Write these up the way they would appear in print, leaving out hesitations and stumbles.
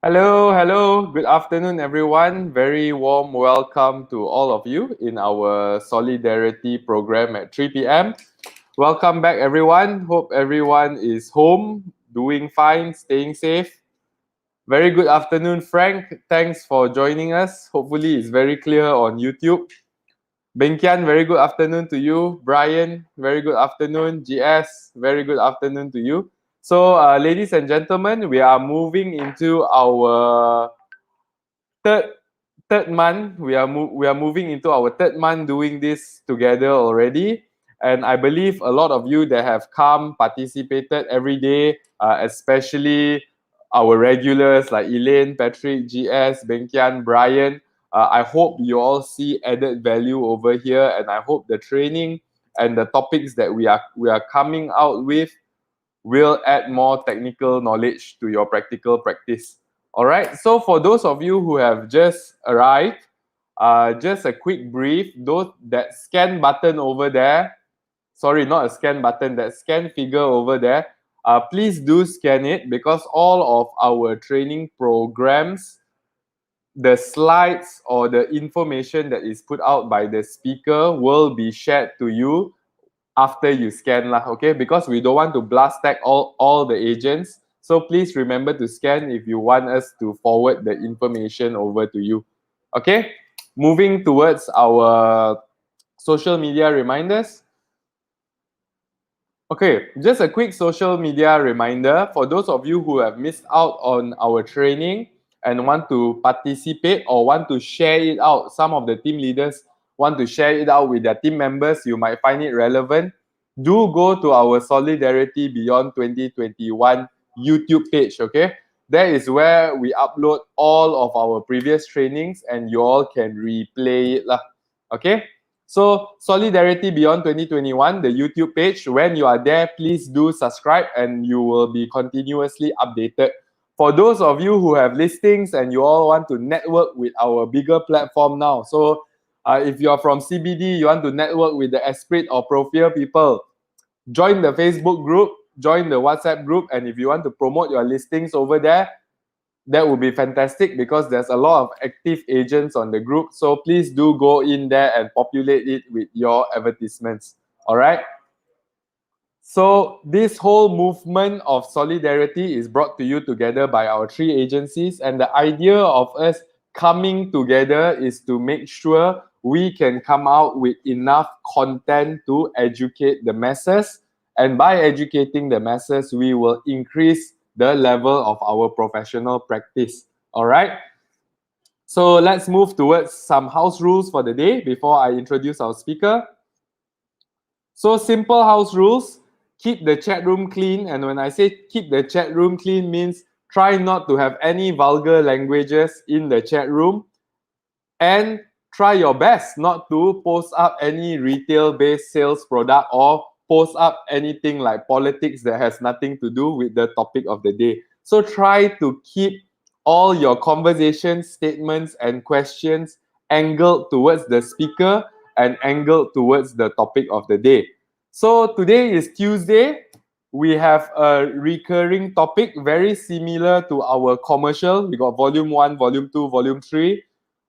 Hello. Good afternoon, everyone. Very warm welcome to all of you in our Solidarity program at 3 p.m. Welcome back, everyone. Hope everyone is home, doing fine, staying safe. Very good afternoon, Frank. Thanks for joining us. Hopefully, it's very clear on YouTube. Benkian, very good afternoon to you. Brian, very good afternoon. GS, very good afternoon to you. So, ladies and gentlemen, we are moving into our third month. We are moving into our third month doing this together already, and I believe a lot of you that have come participated every day, especially our regulars like Elaine, Patrick, GS, Benkian, Brian. I hope you all see added value over here, and I hope the training and the topics that we are coming out with will add more technical knowledge to your practical practice. All right. So for those of you who have just arrived, just a quick brief. That scan button over there. Sorry, not a scan button. That scan figure over there. Please do scan it because all of our training programs, the slides or the information that is put out by the speaker will be shared to you after you scan lah, okay? Because we don't want to blast tag all the agents. So please remember to scan if you want us to forward the information over to you. Okay? Moving towards our social media reminders. Okay, just a quick social media reminder for those of you who have missed out on our training and want to participate or want to share it out. Some of the team leaders want to share it out with their team members. You might find it relevant. Do go to our Solidarity Beyond 2021 YouTube page, okay? That is where we upload all of our previous trainings and you all can replay it lah. Okay? So Solidarity Beyond 2021, the YouTube page, when you are there, please do subscribe and you will be continuously updated. For those of you who have listings and you all want to network with our bigger platform now, so if you're from CBD, you want to network with the Esprit or Profil people, join the Facebook group, join the WhatsApp group, and if you want to promote your listings over there, that would be fantastic because there's a lot of active agents on the group. So please do go in there and populate it with your advertisements. All right. So this whole movement of solidarity is brought to you together by our three agencies. And the idea of us coming together is to make sure we can come out with enough content to educate the masses. And by educating the masses, we will increase the level of our professional practice. All right. So let's move towards some house rules for the day before I introduce our speaker. So simple house rules, keep the chat room clean. And when I say keep the chat room clean means try not to have any vulgar languages in the chat room. And try your best not to post up any retail-based sales product or post up anything like politics that has nothing to do with the topic of the day. So try to keep all your conversations, statements, and questions angled towards the speaker and angled towards the topic of the day. So today is Tuesday. We have a recurring topic very similar to our commercial. We got volume 1, volume 2, volume 3.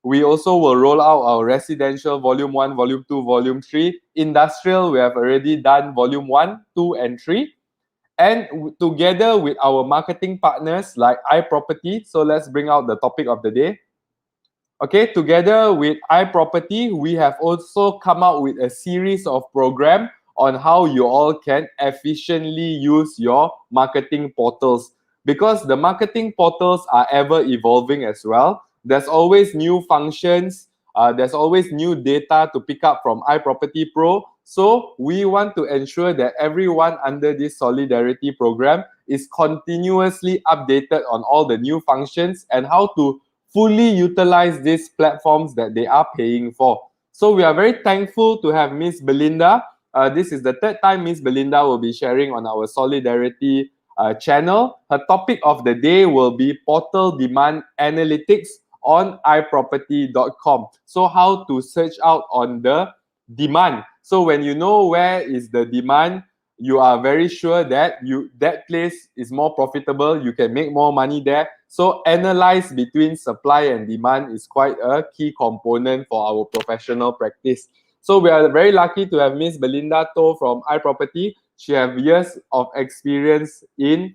We also will roll out our residential volume 1, volume 2, volume 3. Industrial, we have already done volume 1, 2, and 3. And together with our marketing partners like iProperty, so let's bring out the topic of the day. Okay, together with iProperty, we have also come out with a series of programs on how you all can efficiently use your marketing portals. Because the marketing portals are ever evolving as well. There's always new functions. There's always new data to pick up from iProperty Pro. So we want to ensure that everyone under this Solidarity program is continuously updated on all the new functions and how to fully utilize these platforms that they are paying for. So we are very thankful to have Miss Belinda. This is the third time Miss Belinda will be sharing on our Solidarity channel. Her topic of the day will be portal demand analytics on iProperty.com. So how to search out on the demand. So when you know where is the demand, you are very sure that that place is more profitable, you can make more money there. So analyze between supply and demand is quite a key component for our professional practice. So we are very lucky to have Miss Belinda To from iProperty. She has years of experience in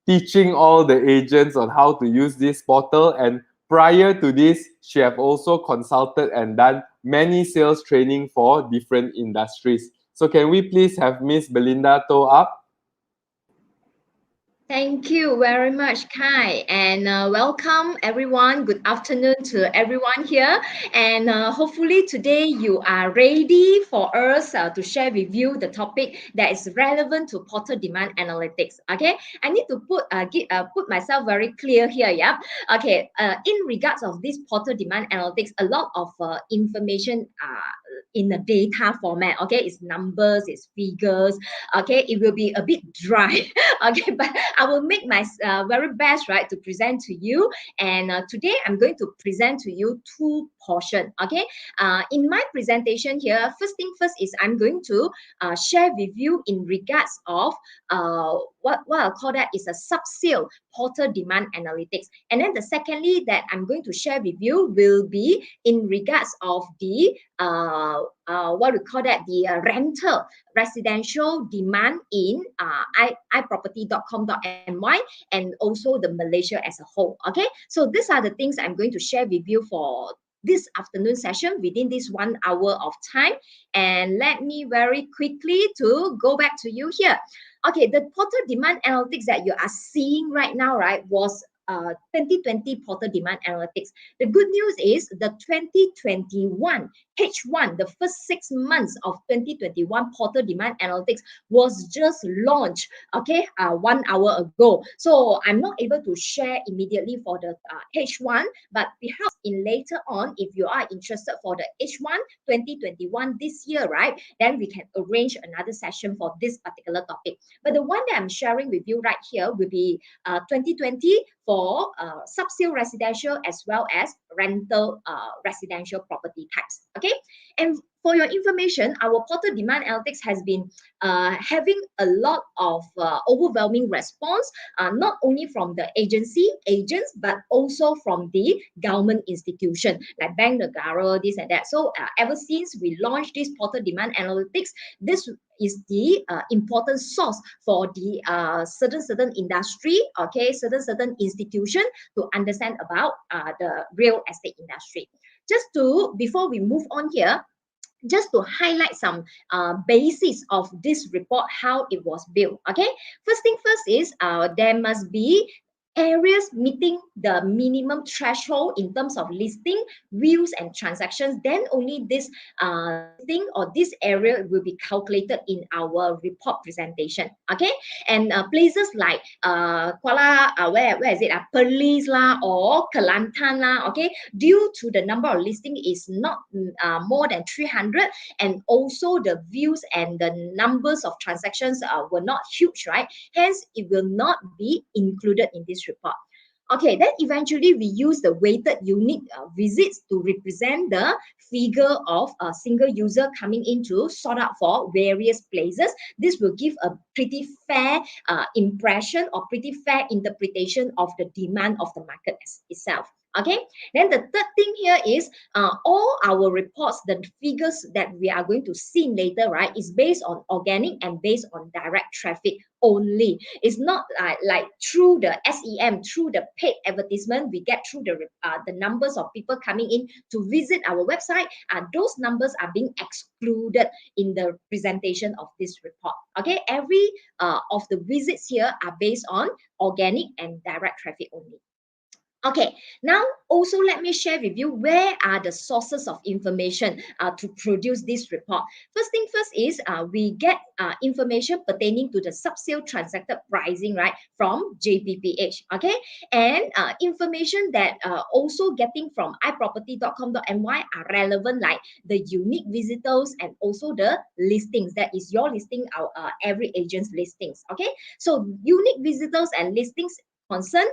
teaching all the agents on how to use this portal, and prior to this she have also consulted and done many sales training for different industries. So can we please have Miss Belinda To up? Thank you very much, Kai, and welcome everyone. Good afternoon to everyone here, and hopefully today you are ready for us to share with you the topic that is relevant to portal demand analytics. Okay, I need to put myself very clear here. Yeah. Okay. In regards of this portal demand analytics, a lot of information in the data format. Okay, it's numbers, it's figures. Okay, it will be a bit dry. Okay, but I will make my very best, right, to present to you. And today I'm going to present to you two portions. Okay, in my presentation here, first thing first is I'm going to share with you in regards of what I'll call that is a sub-sale portal demand analytics. And then the secondly that I'm going to share with you will be in regards of the what we call that the rental residential demand in iproperty.com.my and also the Malaysia as a whole. Okay, so these are the things I'm going to share with you for this afternoon session within this 1 hour of time. And let me very quickly to go back to you here. Okay, the portal demand analytics that you are seeing right now, right, was 2020 portal demand analytics. The good news is the 2021 H1, the first 6 months of 2021 portal demand analytics was just launched, okay, 1 hour ago. So I'm not able to share immediately for the H1, but perhaps in later on, if you are interested for the H1 2021 this year, right, then we can arrange another session for this particular topic. But the one that I'm sharing with you right here will be 2020 for sub-sale residential as well as rental residential property types. Okay, and for your information, our portal demand analytics has been having a lot of overwhelming response, not only from the agents, but also from the government institution like Bank Negara, this and that. So ever since we launched this portal demand analytics, this is the important source for the certain industry, okay, certain institution to understand about the real estate industry. Just to before we move on here, just to highlight some basis of this report, how it was built. Okay, first thing first is there must be areas meeting the minimum threshold in terms of listing, views, and transactions. Then only this thing or this area will be calculated in our report presentation. Okay, and places like Kuala, where is it? Perlis lah or Kelantan lah. Okay, due to the number of listing is not more than 300, and also the views and the numbers of transactions were not huge, right? Hence, it will not be included in this report. Okay, then eventually we use the weighted unique visits to represent the figure of a single user coming in to sort out for various places. This will give a pretty fair impression or pretty fair interpretation of the demand of the market itself. Okay, then the third thing here is all our reports, the figures that we are going to see later, right, is based on organic and based on direct traffic only. It's not like through the SEM, through the paid advertisement, we get through the numbers of people coming in to visit our website. Those numbers are being excluded in the presentation of this report. Okay, every of the visits here are based on organic and direct traffic only. Okay, now also let me share with you where are the sources of information to produce this report. First thing first is we get information pertaining to the sub-sale transacted pricing, right, from JPPH. Okay, and information that also getting from iproperty.com.my are relevant, like the unique visitors and also the listings. That is your listing, our every agent's listings. Okay, so unique visitors and listings concern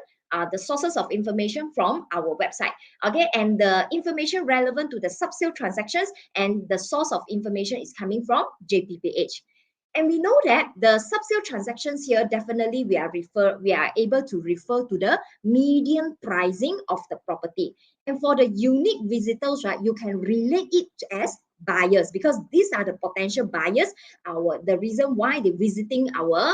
the sources of information from our website. Okay, and the information relevant to the sub-sale transactions and the source of information is coming from JPPH. And we know that the sub-sale transactions here, definitely we are able to refer to the median pricing of the property. And for the unique visitors, right, you can relate it as buyers, because these are the potential buyers. The reason why they're visiting our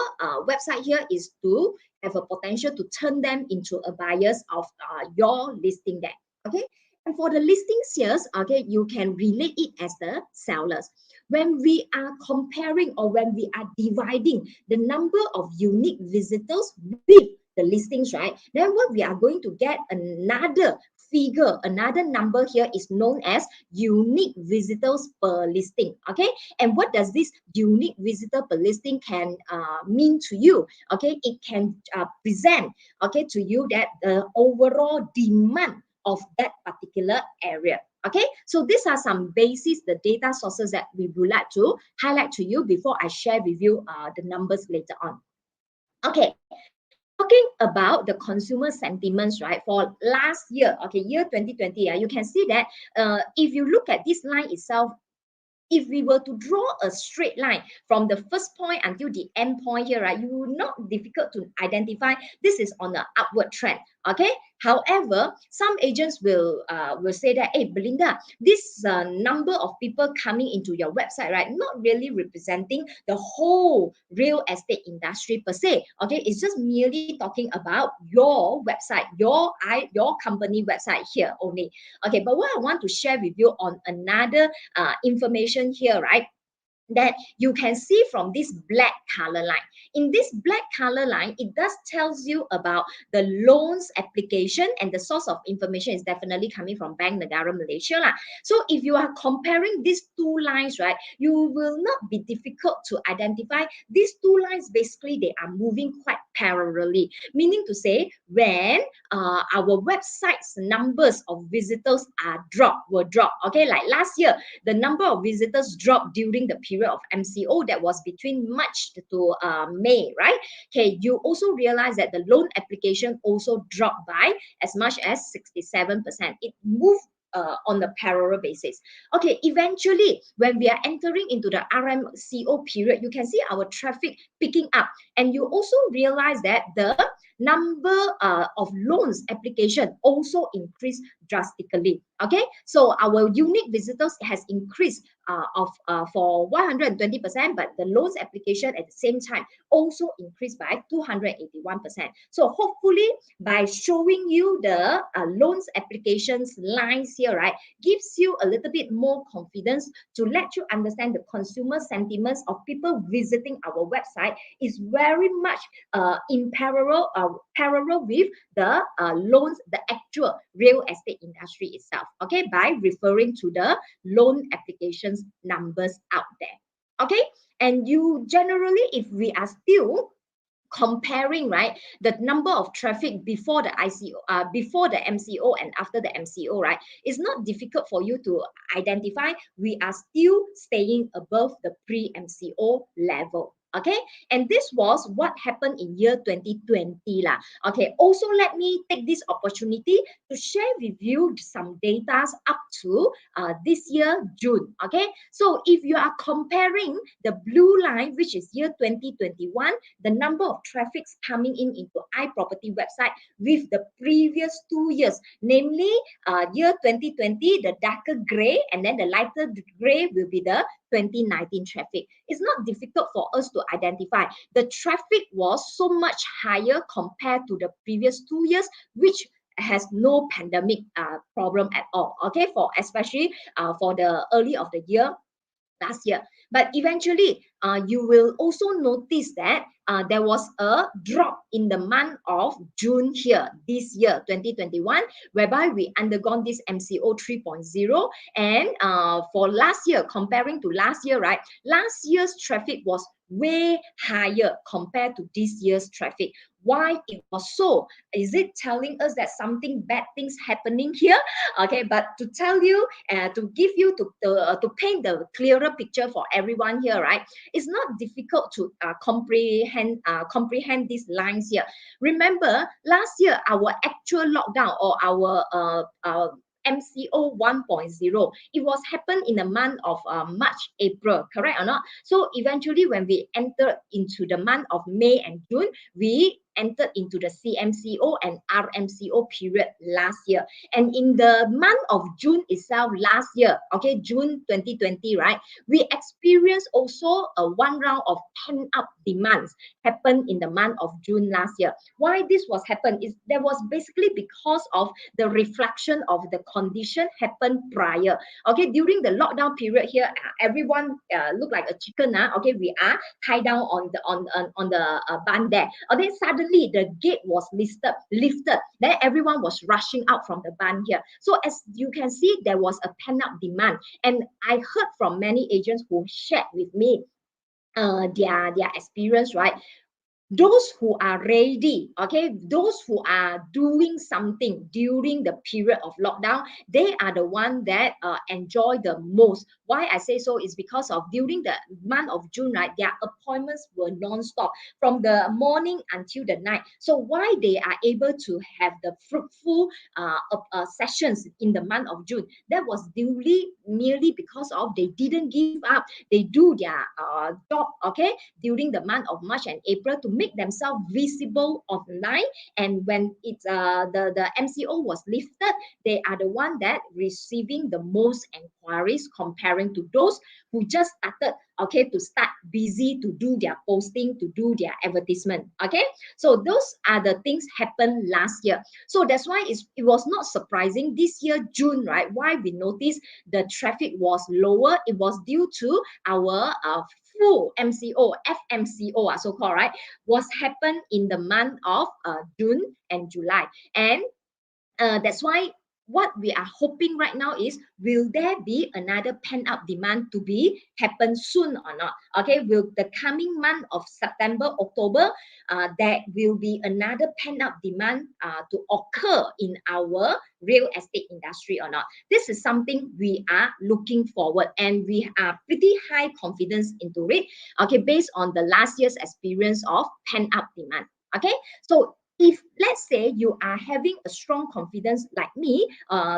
website here is to have a potential to turn them into a buyers of your listing there. Okay. And for the listings here, okay, you can relate it as the sellers. When we are comparing or when we are dividing the number of unique visitors with the listings, right, then what we are going to get another figure, another number here is known as unique visitors per listing. Okay, and what does this unique visitor per listing can mean to you? Okay, it can present, okay, to you that the overall demand of that particular area. Okay, so these are some basis, the data sources that we would like to highlight to you before I share with you the numbers later on. Okay, talking about the consumer sentiments, right, for last year, okay, year 2020, you can see that if you look at this line itself, if we were to draw a straight line from the first point until the end point here, right, you will not difficult to identify this is on an upward trend. Okay. However, some agents will say that, hey, Belinda, this number of people coming into your website, right, not really representing the whole real estate industry per se. Okay, it's just merely talking about your website, your company website here only. Okay, but what I want to share with you on another information here, right, that you can see from this black color line. In this black color line, it does tells you about the loans application, and the source of information is definitely coming from Bank Negara Malaysia lah. So if you are comparing these two lines, right, you will not be difficult to identify these two lines. Basically, they are moving quite parallelly, meaning to say when our website's numbers of visitors were dropped. Okay, like last year, the number of visitors dropped during the period of MCO that was between March to May, right? Okay, you also realize that the loan application also dropped by as much as 67%. It moved on a parallel basis. Okay, eventually, when we are entering into the RMCO period, you can see our traffic picking up, and you also realize that the number of loans application also increased drastically. Okay, so our unique visitors has increased for 120%, but the loans application at the same time also increased by 281%. So hopefully, by showing you the loans applications lines here, right, gives you a little bit more confidence to let you understand the consumer sentiments of people visiting our website is very much in parallel with the loans, the actual real estate industry itself. Okay, by referring to the loan applications numbers out there. Okay, and you generally, if we are still comparing, right, the number of traffic before the before the MCO and after the MCO, right, it's not difficult for you to identify we are still staying above the pre-MCO level. Okay, and this was what happened in year 2020 lah. Okay, also let me take this opportunity to share with you some data up to this year June. Okay, so if you are comparing the blue line, which is year 2021, the number of traffics coming in into iProperty website with the previous 2 years, namely year 2020, the darker gray, and then the lighter gray will be the 2019 traffic. It's not difficult for us to identify. The traffic was so much higher compared to the previous 2 years, which has no pandemic problem at all. Okay, for especially for the early of the year last year. But eventually, you will also notice that there was a drop in the month of June here, this year, 2021, whereby we undergone this MCO 3.0. And for last year, comparing to last year, right, last year's traffic was way higher compared to this year's traffic. Why it was so? Is it telling us that something bad things happening here? Okay, but to tell you, to give you, to paint the clearer picture for everyone here, right, it's not difficult to comprehend these lines here. Remember, last year, our actual lockdown or our MCO 1.0. It was happened in the month of March, April, correct or not? So eventually when we entered into the month of May and June, we entered into the CMCO and RMCO period last year. And in the month of June itself last year, okay, June 2020, right, we experienced also a one round of pent-up demands happened in the month of June last year. Why this was happened is there was basically because of the reflection of the condition happened prior. Okay, during the lockdown period here, everyone look like a chicken. Okay, we are tied down on the band there. Then suddenly the gate was lifted. Then everyone was rushing out from the band here. So as you can see, there was a pent-up demand. And I heard from many agents who shared with me their experience, right? Those who are ready, okay, those who are doing something during the period of lockdown, they are the one that enjoy the most. Why I say so is because of during the month of June, right, their appointments were non-stop from the morning until the night. So why they are able to have the fruitful sessions in the month of June, that was merely because of they didn't give up. They do their job, okay, during the month of March and April to make themselves visible online. And when it's the MCO was lifted, they are the one that receiving the most inquiries comparing to those who just started, okay, to start busy to do their posting, to do their advertisement. Okay, so those are the things happened last year. So that's why it was not surprising this year June, right, why we noticed the traffic was lower. It was due to our full MCO, FMCO, so-called, right, was happened in the month of June and July. And that's why what we are hoping right now is, will there be another pent-up demand to be happen soon or not? Okay, will the coming month of September, October, there will be another pent-up demand to occur in our real estate industry or not? This is something we are looking forward, and we are pretty high confidence into it, okay, based on the last year's experience of pent-up demand. Okay, so if let's say you are having a strong confidence like me,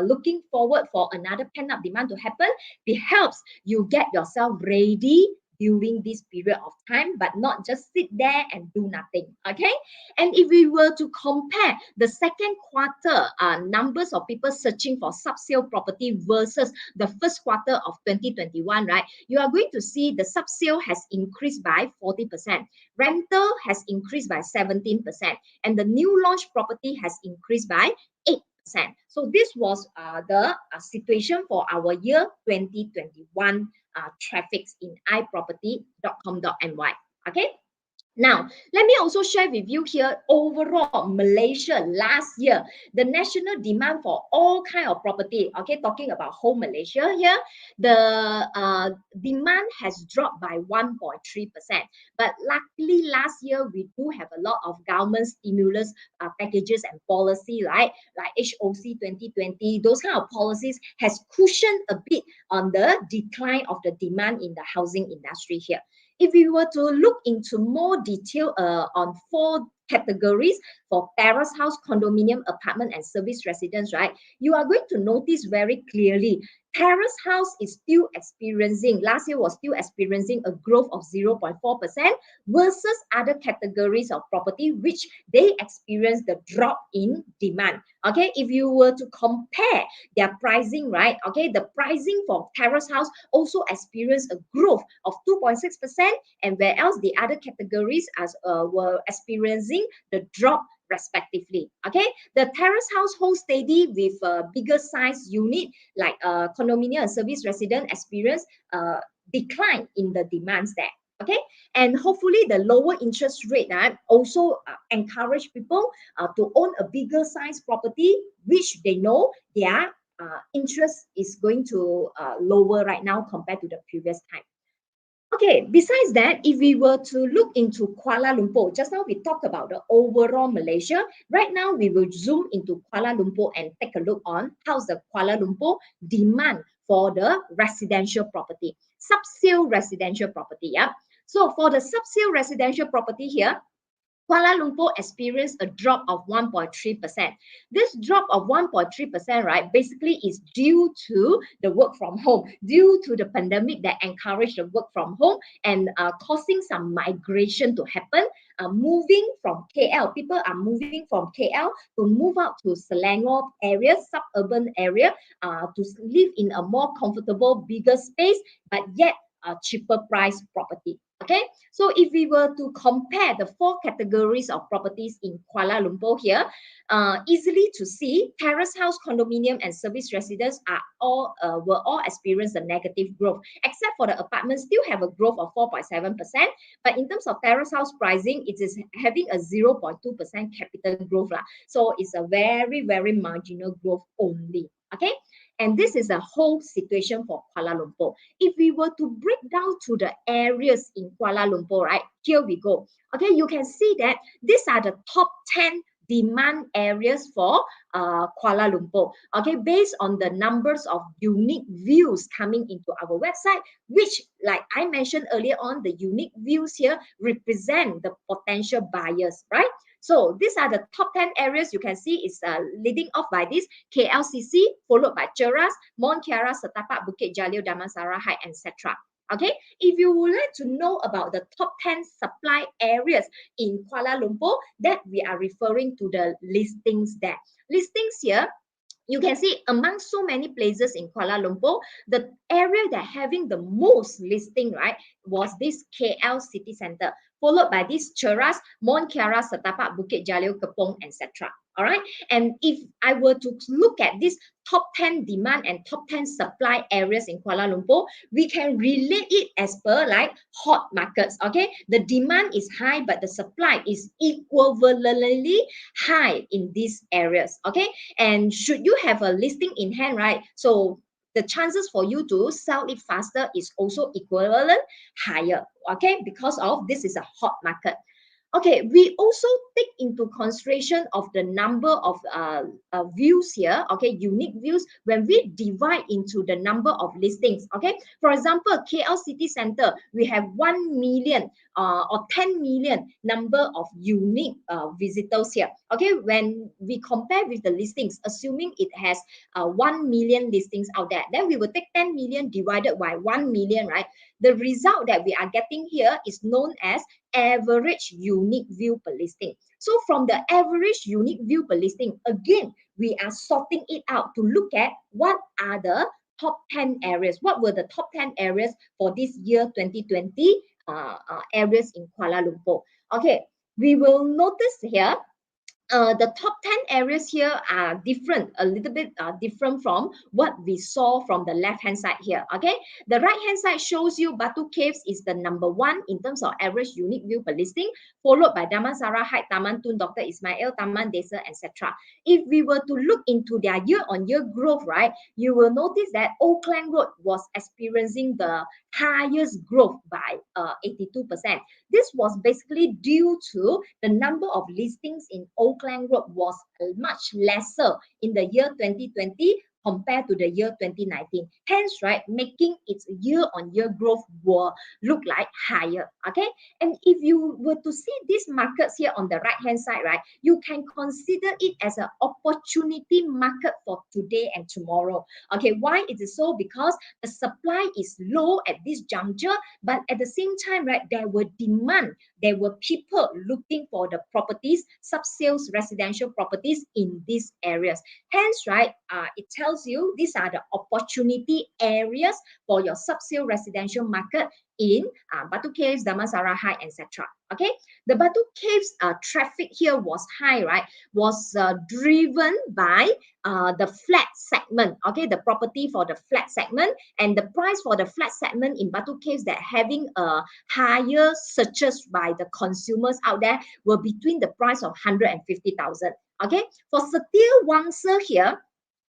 looking forward for another pent-up demand to happen, it helps you get yourself ready during this period of time, but not just sit there and do nothing. Okay, and if we were to compare the second quarter numbers of people searching for sub-sale property versus the first quarter of 2021, right, you are going to see the sub-sale has increased by 40%, rental has increased by 17%, and the new launch property has increased by 8%. So this was the situation for our year 2021 traffics in iproperty.com.my. Okay. Now, let me also share with you here overall Malaysia last year, the national demand for all kind of property, okay, talking about whole Malaysia here, the demand has dropped by 1.3%. But luckily last year, we do have a lot of government stimulus packages and policy, right? Like HOC 2020, those kind of policies has cushioned a bit on the decline of the demand in the housing industry here. If we were to look into more detail on 4 categories for terrace house, condominium, apartment, and service residence, right, you are going to notice very clearly terrace house is still experiencing, last year was still experiencing a growth of 0.4% versus other categories of property which they experienced the drop in demand. Okay, if you were to compare their pricing, right, okay, the pricing for terrace house also experienced a growth of 2.6%, and whereas the other categories were experiencing the drop respectively. Okay, the terrace house hold steady with a bigger size unit like condominium and service resident experience decline in the demands there. Okay, and hopefully the lower interest rate also encourage people to own a bigger size property, which they know their interest is going to lower right now compared to the previous time. Okay, besides that, if we were to look into Kuala Lumpur, just now we talked about the overall Malaysia. Right now, we will zoom into Kuala Lumpur and take a look on how's the Kuala Lumpur demand for the residential property, sub-sale residential property. Yeah. So for the sub-sale residential property here, Kuala Lumpur experienced a drop of 1.3%. This drop of 1.3%, right, basically is due to the work from home, due to the pandemic that encouraged the work from home and causing some migration to happen. Moving from KL, people are moving from KL to move out to Selangor area, suburban area, to live in a more comfortable, bigger space, but yet a cheaper price property. Okay, so if we were to compare the four categories of properties in Kuala Lumpur here, easily to see, terrace house, condominium, and service residence are all were all experience a negative growth, except for the apartments still have a growth of 4.7%. But in terms of terrace house pricing, it is having a 0.2% capital growth lah. So it's a very, very marginal growth only. Okay, and this is a whole situation for Kuala Lumpur. If we were to break down to the areas in Kuala Lumpur, right, here we go. Okay, you can see that these are the top 10 demand areas for Kuala Lumpur. Okay, based on the numbers of unique views coming into our website, which, like I mentioned earlier on, the unique views here represent the potential buyers, right? So these are the top 10 areas you can see is leading off by this KLCC, followed by Cheras, Mont Kiara, Setapak, Bukit Jalil, Damansara Heights, etc. Okay, if you would like to know about the top 10 supply areas in Kuala Lumpur, that we are referring to the listings there. Listings here, you can see among so many places in Kuala Lumpur, the area that having the most listing, right, was this KL city center, followed by this Cheras, Mont Kiara, Setapak, Bukit Jalil, Kepong, etc. All right. And if I were to look at this top 10 demand and top 10 supply areas in Kuala Lumpur, we can relate it as per like hot markets. Okay. The demand is high, but the supply is equivalently high in these areas. Okay. And should you have a listing in hand, right? So the chances for you to sell it faster is also equivalent higher. Okay. Because of this is a hot market. Okay, we also take into consideration of the number of views here, okay, unique views, when we divide into the number of listings, okay. For example, KL City Center, we have 1 million or 10 million number of unique visitors here, okay. When we compare with the listings, assuming it has 1 million listings out there, then we will take 10 million divided by 1 million, right? The result that we are getting here is known as average unique view per listing. So from the average unique view per listing, again, we are sorting it out to look at what are the top 10 areas. What were the top 10 areas for this year 2020 areas in Kuala Lumpur? Okay, we will notice here the top 10 areas here are different, a little bit different from what we saw from the left-hand side here, okay? The right-hand side shows you Batu Caves is the number 1 in terms of average unique view per listing, followed by Damansara Heights, Taman Tun, Dr. Ismail, Taman Desa, etc. If we were to look into their year-on-year growth, right, you will notice that Old Klang Road was experiencing the highest growth by 82%. This was basically due to the number of listings in Old Klang Road was much lesser in the year 2020 compared to the year 2019. Hence, right, making its year-on-year growth will look like higher, okay? And if you were to see these markets here on the right-hand side, right, you can consider it as an opportunity market for today and tomorrow. Okay, why is it so? Because the supply is low at this juncture, but at the same time, right, there were demand. There were people looking for the properties, sub-sales residential properties in these areas. Hence, right, it tells you these are the opportunity areas for your sub-sale residential market in Batu Caves, Damansara Heights, etc. Okay, the Batu Caves traffic here was high, right? Was driven by the flat segment. Okay, the property for the flat segment, and the price for the flat segment in Batu Caves that having a higher searches by the consumers out there were between the price of 150,000. Okay, for Setia Wangsa here,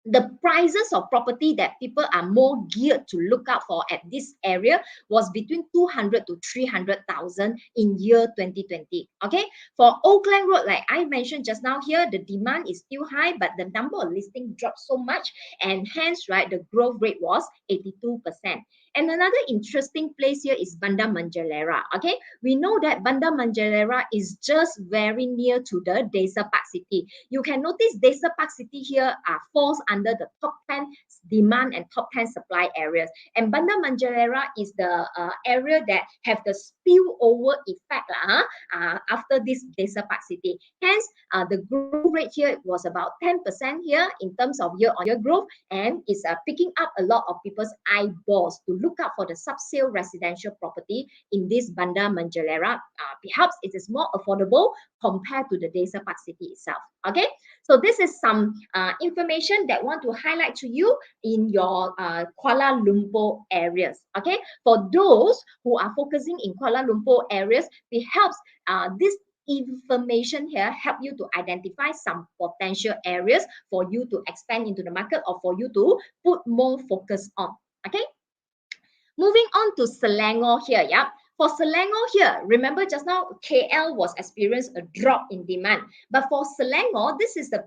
the prices of property that people are more geared to look out for at this area was between 200 to 300,000 in year 2020. Okay, for Old Klang Road, like I mentioned just now here, the demand is still high, but the number of listings dropped so much, and hence, right, the growth rate was 82%. And another interesting place here is Banda Manjalera. Okay, we know that Banda Manjalera is just very near to the Desa Park City. You can notice Desa Park City here falls under the top 10 demand and top 10 supply areas. And Banda Manjalera is the area that have the spillover effect after this Desa Park City. Hence, the growth rate here was about 10% here in terms of year-on-year growth, and is picking up a lot of people's eyeballs to look out for the sub-sale residential property in this Banda Manjalera. Perhaps it is more affordable compared to the Desa Park City itself. Okay, so this is some information that I want to highlight to you in your Kuala Lumpur areas. Okay, for those who are focusing in Kuala Lumpur areas, perhaps this information here help you to identify some potential areas for you to expand into the market or for you to put more focus on. Okay, moving on to Selangor here. Yeah, for Selangor here, remember just now KL was experienced a drop in demand, but for Selangor, this is the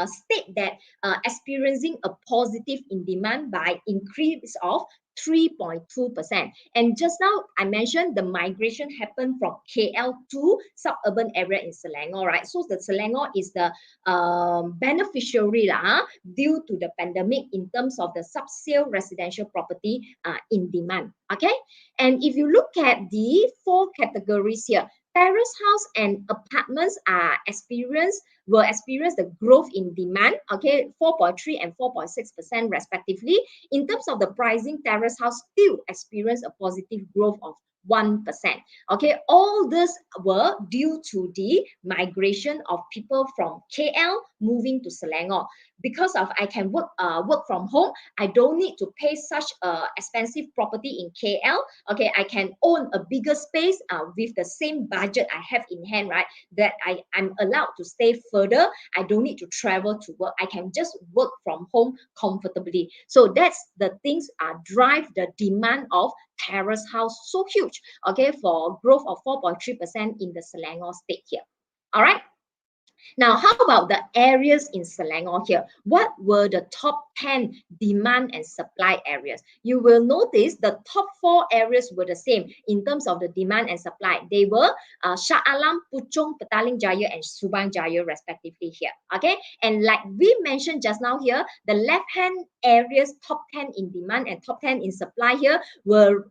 state that experiencing a positive in demand by increase of 3.2%. And just now I mentioned the migration happened from KL to suburban area in Selangor, right? So the Selangor is the beneficiary due to the pandemic in terms of the sub-sale residential property in demand. Okay, and if you look at the 4 categories here, terrace house and apartments will experience the growth in demand, okay, 4.3 and 4.6% respectively. In terms of the pricing, terrace house still experience a positive growth of 1%. Okay, all this were due to the migration of people from KL moving to Selangor. Because of I can work from home, I don't need to pay such expensive property in KL. Okay, I can own a bigger space with the same budget I have in hand, right? That I'm allowed to stay further. I don't need to travel to work. I can just work from home comfortably. So that's the things drive the demand of terrace house so huge. Okay, for growth of 4.3% in the Selangor state here. All right. Now, how about the areas in Selangor here? What were the top 10 demand and supply areas? You will notice the top 4 areas were the same in terms of the demand and supply. They were Shah Alam, Puchong, Petaling Jaya, and Subang Jaya respectively here. Okay, and like we mentioned just now here, the left-hand areas top 10 in demand and top 10 in supply here were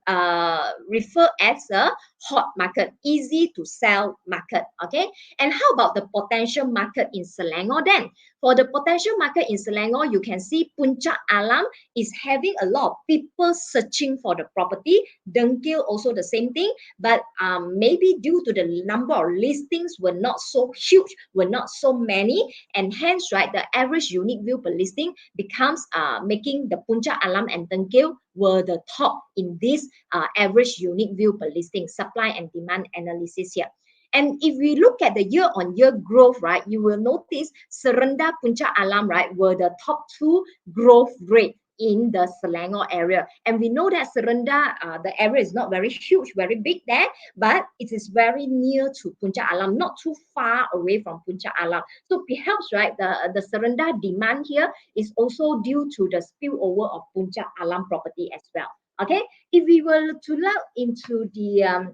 referred as a hot market, easy to sell market. Okay, and how about the potential market in Selangor then? For the potential market in Selangor, you can see Puncak Alam is having a lot of people searching for the property. Dengkil also the same thing, but maybe due to the number of listings were not so huge, were not so many, and hence, right, the average unique view per listing becomes making the Puncak Alam and Dengkil were the top in this average unique view per listing, supply and demand analysis here. And if we look at the year-on-year growth, right, you will notice Serenda, Puncak Alam, right, were the top 2 growth rate in the Selangor area. And we know that Serenda, the area is not very huge, very big there, but it is very near to Puncak Alam, not too far away from Puncak Alam. So perhaps, right, the Serenda demand here is also due to the spillover of Puncak Alam property as well. Okay, if we were to look into the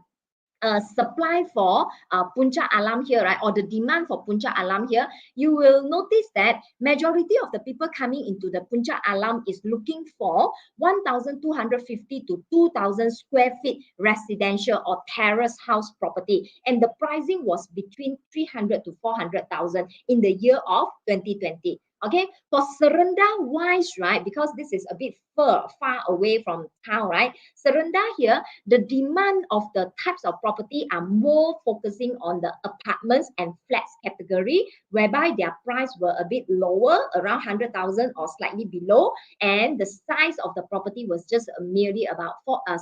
supply for Puncak Alam here, right, or the demand for Puncak Alam here, you will notice that majority of the people coming into the Puncak Alam is looking for 1,250 to 2,000 square feet residential or terrace house property, and the pricing was between 300 to 400,000 in the year of 2020. Okay, for Serenda wise, right, because this is a bit far away from town, right? Serenda here, the demand of the types of property are more focusing on the apartments and flats category, whereby their price were a bit lower, around 100,000 or slightly below, and the size of the property was just merely about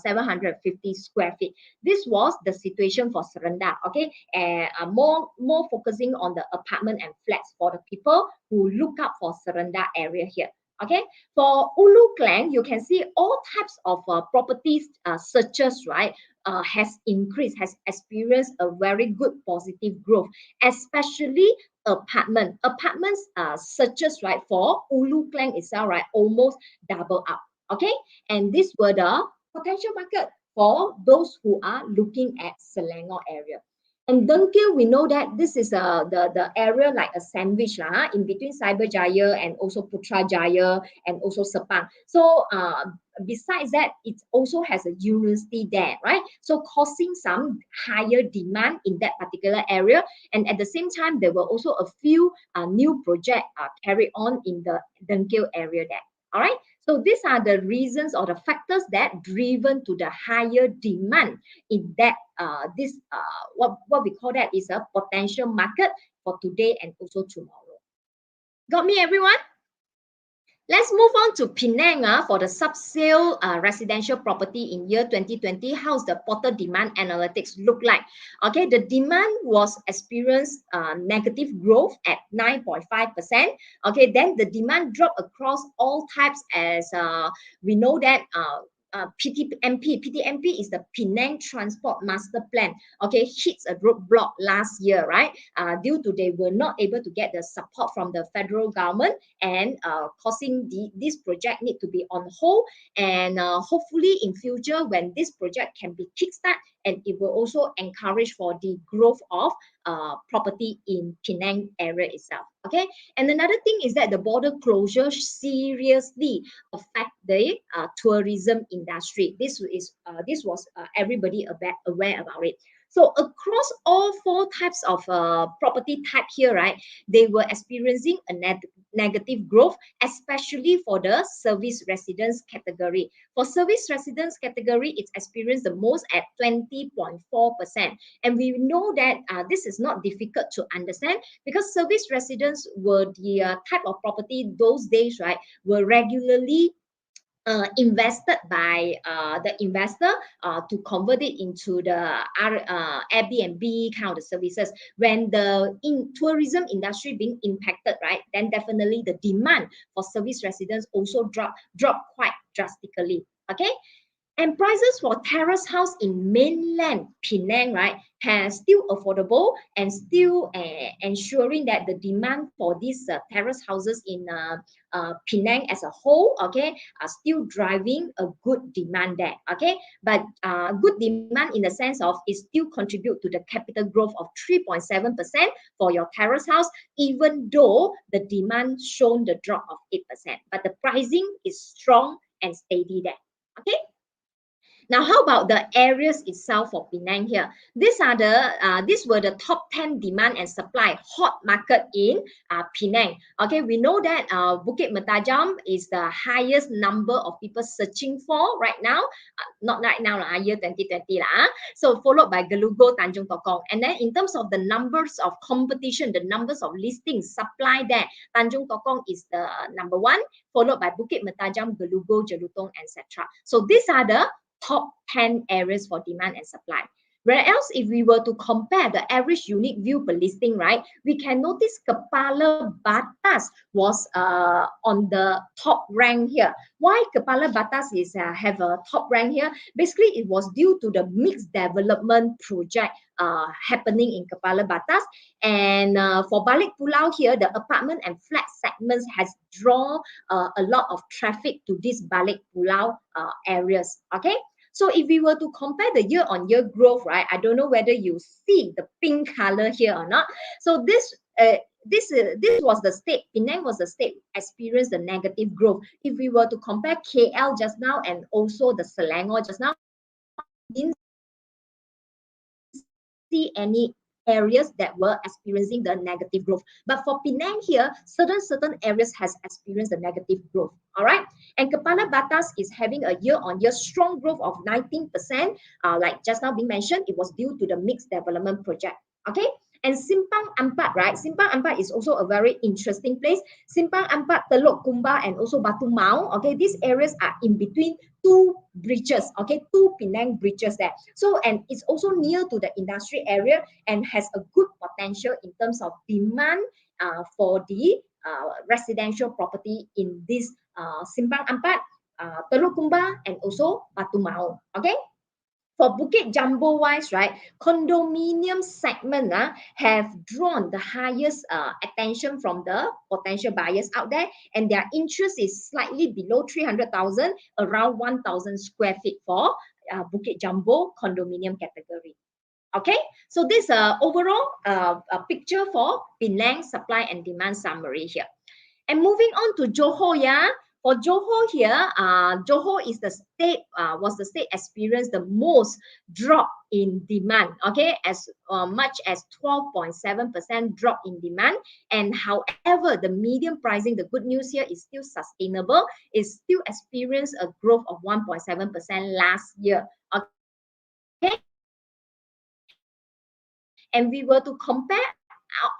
750 square feet. This was the situation for Serenda. Okay, more focusing on the apartment and flats for the people who look up for Serenda area here. Okay, for Ulu Klang, you can see all types of properties searches, right, has increased, has experienced a very good positive growth, especially apartments searches, right, for Ulu Klang itself, right, almost double up. Okay, and these were the potential market for those who are looking at Selangor area. And Dengkil, we know that this is the area like a sandwich in between Cyberjaya and also Putrajaya and also Sepang. So besides that, it also has a university there, right? So causing some higher demand in that particular area. And at the same time, there were also a few new projects carried on in the Dengkil area there. All right. So these are the reasons or the factors that driven to the higher demand in that what we call that is a potential market for today and also tomorrow. Got me, everyone? Let's move on to Penang for the sub-sale residential property in year 2020. How's the portal demand analytics look like? Okay, the demand was experienced negative growth at 9.5%. Okay, then the demand dropped across all types as we know that PTMP is the Penang Transport Master Plan. Okay, hits a roadblock last year, right? Due to they were not able to get the support from the federal government and causing this project need to be on hold. And hopefully in future when this project can be kickstarted, and it will also encourage for the growth of property in Penang area itself. Okay, and another thing is that the border closure seriously affect the tourism industry. This was everybody aware about it. So across all four types of property type here, right, they were experiencing a negative growth, especially for the service residence category. For service residence category, it's experienced the most at 20.4%. And we know that this is not difficult to understand because service residents were the type of property those days, right, were regularly invested by the investor to convert it into the Airbnb kind of the services. When the tourism industry being impacted, right, then definitely the demand for service residents also drop quite drastically. Okay. And prices for terrace house in mainland Penang, right, has still affordable and still ensuring that the demand for these terrace houses in Penang as a whole, okay, are still driving a good demand there, okay. But good demand in the sense of it still contribute to the capital growth of 3.7% for your terrace house, even though the demand shown the drop of 8%. But the pricing is strong and steady there, okay. Now, how about the areas itself for Penang here? These were the top 10 demand and supply hot market in Penang. Okay, we know that Bukit Mertajam is the highest number of people searching for right now. Not right now, year 2020 lah. So followed by Gelugo, Tanjung Tokong. And then in terms of the numbers of competition, the numbers of listings, supply there, Tanjung Tokong is the number one, followed by Bukit Mertajam, Gelugo, Jelutong, etc. So these are the top 10 areas for demand and supply. Whereas if we were to compare the average unique view per listing, right, we can notice Kepala Batas was on the top rank here. Why Kepala Batas is have a top rank here? Basically, it was due to the mixed development project happening in Kepala Batas. And for Balik Pulau here, the apartment and flat segments has drawn a lot of traffic to these Balik Pulau areas. Okay. So if we were to compare the year-on-year growth, right, I don't know whether you see the pink color here or not. So this was the state, Penang was the state experienced the negative growth. If we were to compare KL just now and also the Selangor just now, didn't see any areas that were experiencing the negative growth. But for Penang here, certain areas has experienced the negative growth. All right. And Kepala Batas is having a year-on-year strong growth of 19%. Like just now being mentioned, it was due to the mixed development project. Okay. And Simpang Ampat, right? Simpang Ampat is also a very interesting place. Simpang Ampat, Teluk Kumba, and also Batu Mau. Okay, these areas are in between two bridges. Okay, two Penang bridges there. So, and it's also near to the industry area and has a good potential in terms of demand for the residential property in this Simpang Ampat, Teluk Kumba, and also Batu Mau. Okay. For Bukit Jumbo wise, right, condominium segment have drawn the highest attention from the potential buyers out there, and their interest is slightly below 300,000, around 1,000 square feet for Bukit Jumbo condominium category. Okay, so this overall a picture for Penang supply and demand summary here. And moving on to Johor, yeah. For Johor here, Johor is the state, was the state experienced the most drop in demand, okay, as much as 12.7% drop in demand. And however, the medium pricing, the good news here is still sustainable, is still experienced a growth of 1.7% last year, okay. And we were to compare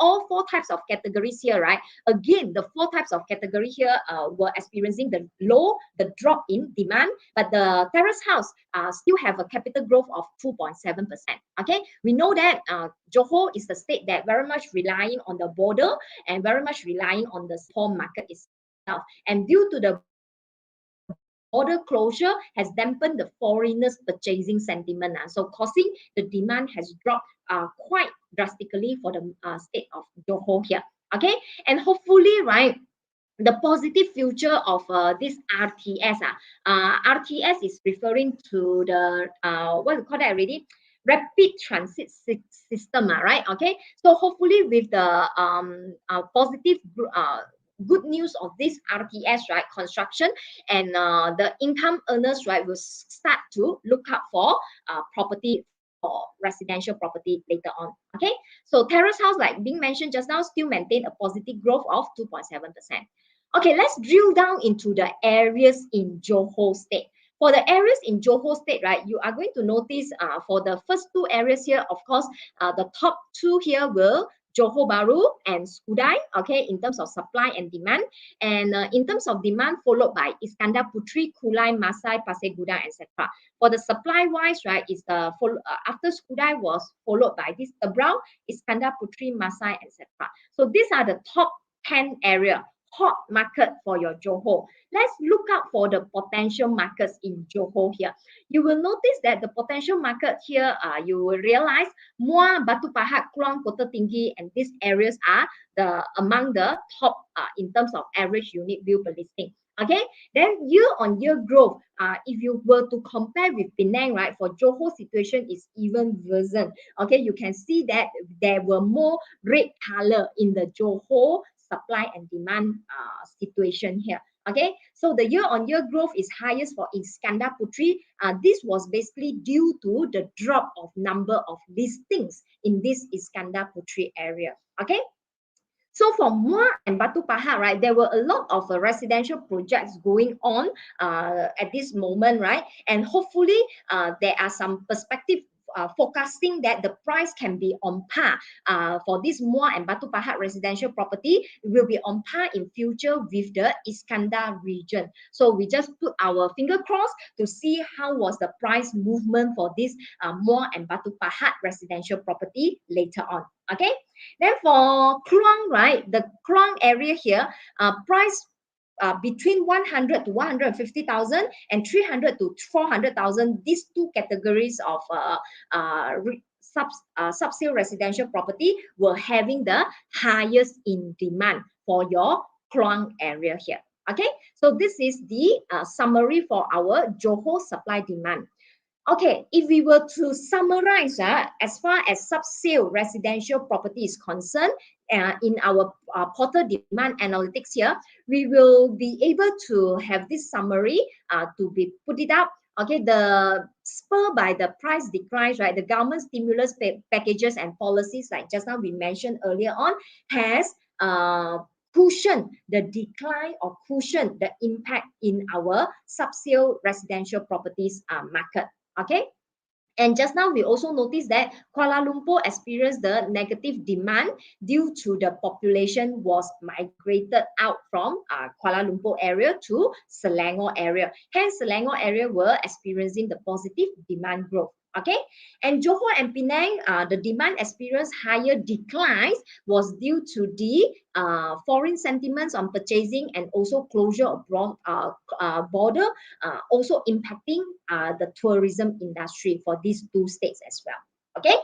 all four types of categories here, right? Again, the four types of category here were experiencing the drop in demand, but the terrace house still have a capital growth of 2.7%. Okay, we know that Johor is the state that very much relying on the border and very much relying on the small market itself. And due to the border closure has dampened the foreigners' purchasing sentiment, so causing the demand has dropped quite drastically for the state of Johor here. Okay, and hopefully, right, the positive future of this RTS. RTS is referring to the what we call that already? Rapid transit system, right? Okay, so hopefully with the positive good news of this RTS, right, construction, and the income earners, right, will start to look up for property, for residential property later on. Okay, so terrace house, like being mentioned just now, still maintain a positive growth of 2.7%. Okay, let's drill down into the areas in Johor State. For the areas in Johor State, right, you are going to notice for the first two areas here, of course, the top two here will Johor Bahru and Skudai, okay, in terms of supply and demand. And in terms of demand, followed by Iskandar Puteri, Kulai, Masai, Pasir Gudang, etc. For the supply wise, right, is the after Skudai was followed by this Tebrau, Iskandar Puteri, Masai, etc. So these are the top 10 area hot market for your Johor. Let's look out for the potential markets in Johor here. You will notice that the potential market here, you will realize Muar, Batu Pahat, Kluang, Kota Tinggi, and these areas are among the top in terms of average unit view per listing. Okay, then year-on-year growth, if you were to compare with Penang, right, for Johor situation is even worsened. Okay, you can see that there were more red color in the Johor supply and demand situation here. Okay, so the year-on-year growth is highest for Iskandar Puteri. This was basically due to the drop of number of listings in this Iskandar Puteri area. Okay. So for Muar and Batu Pahat, right, there were a lot of residential projects going on at this moment, right? And hopefully there are some perspective forecasting that the price can be on par for this Muar and Batu Pahat residential property will be on par in future with the Iskandar region. So we just put our finger crossed to see how was the price movement for this Muar and Batu Pahat residential property later on. Okay, then for Kluang, right, the Kluang area here, price between 100 to 150,000 and 300 to 400,000. These two categories of sub-sale residential property were having the highest in demand for your Kluang area here. Okay, so this is the summary for our Johor supply demand. Okay, if we were to summarize, as far as sub-sale residential property is concerned, in our portal demand analytics here, we will be able to have this summary to be put it up. Okay, the spur by the price declines, right? The government stimulus packages and policies, like just now we mentioned earlier on, has cushion the decline or cushion the impact in our sub-sale residential properties market. Okay, and just now we also noticed that Kuala Lumpur experienced the negative demand due to the population was migrated out from Kuala Lumpur area to Selangor area. Hence, Selangor area were experiencing the positive demand growth. Okay, and Johor and Penang, the demand experienced higher declines was due to the foreign sentiments on purchasing and also closure of border, also impacting the tourism industry for these two states as well. Okay,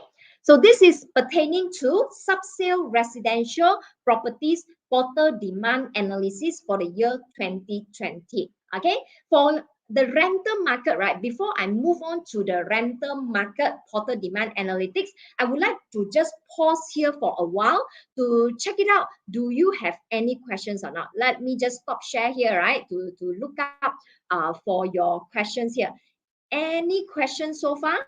so this is pertaining to sub-sale residential properties portal demand analysis for the year 2020. Okay, for the rental market, right? Before I move on to the rental market portal demand analytics, I would like to just pause here for a while to check it out. Do you have any questions or not? Let me just stop share here, right? To look up for your questions here. Any questions so far?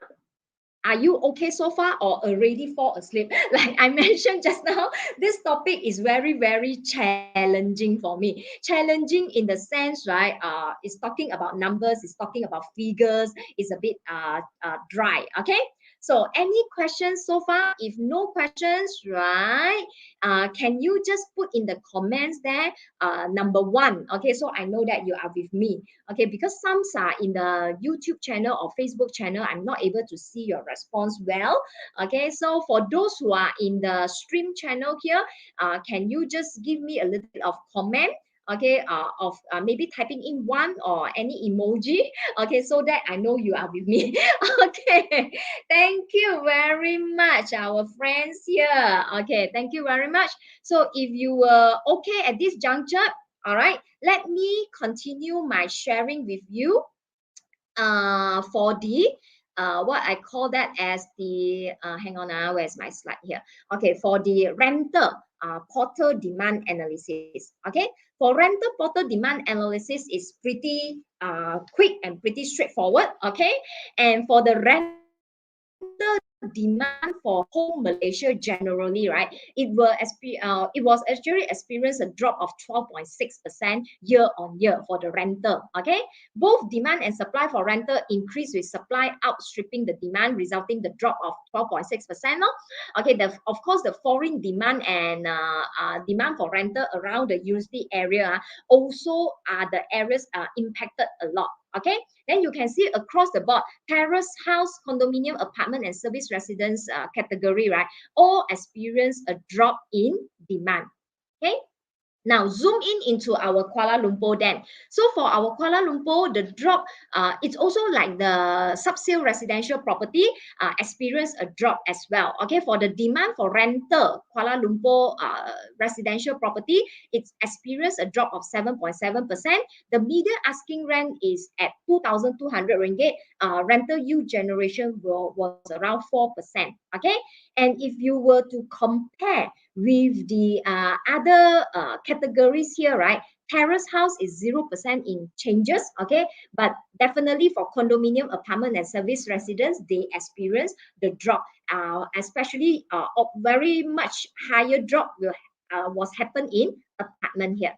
Are you okay so far or already fall asleep? Like I mentioned just now, this topic is very, very challenging for me. Challenging in the sense, right? It's talking about numbers, it's talking about figures, it's a bit dry. Okay. So any questions so far? If no questions, right? Can you just put in the comments there? Number one. Okay, so I know that you are with me. Okay, because some are in the YouTube channel or Facebook channel, I'm not able to see your response well. Okay, so for those who are in the stream channel here, can you just give me a little bit of comment? Okay, of maybe typing in one or any emoji. Okay, so that I know you are with me. Okay, thank you very much, our friends here. Okay, thank you very much. So if you were okay at this juncture, all right, let me continue my sharing with you for the what I call that as the hang on, where's my slide here? Okay, for the rental portal demand analysis. Okay, for rental portal demand analysis is pretty quick and pretty straightforward. Okay, and for the rental demand for whole Malaysia generally, right? It was actually experienced a drop of 12.6% year on year for the rental. Okay, both demand and supply for rental increased with supply outstripping the demand, resulting the drop of 12.6%. Okay, of course the foreign demand and demand for rental around the university area also are the areas impacted a lot. Okay, then you can see across the board, terrace house, condominium, apartment, and service residence category, right, all experience a drop in demand. Okay. Now zoom in into our Kuala Lumpur then. So for our Kuala Lumpur, the drop, it's also like the sub-sale residential property experienced a drop as well. Okay, for the demand for rental, Kuala Lumpur residential property, it's experienced a drop of 7.7%. The median asking rent is at 2,200 ringgit. Rental yield generation was around 4%. Okay, and if you were to compare with the other categories here, right? Terrace house is 0% in changes, okay? But definitely for condominium, apartment, and service residents, they experience the drop, especially very much higher drop was happened in apartment here.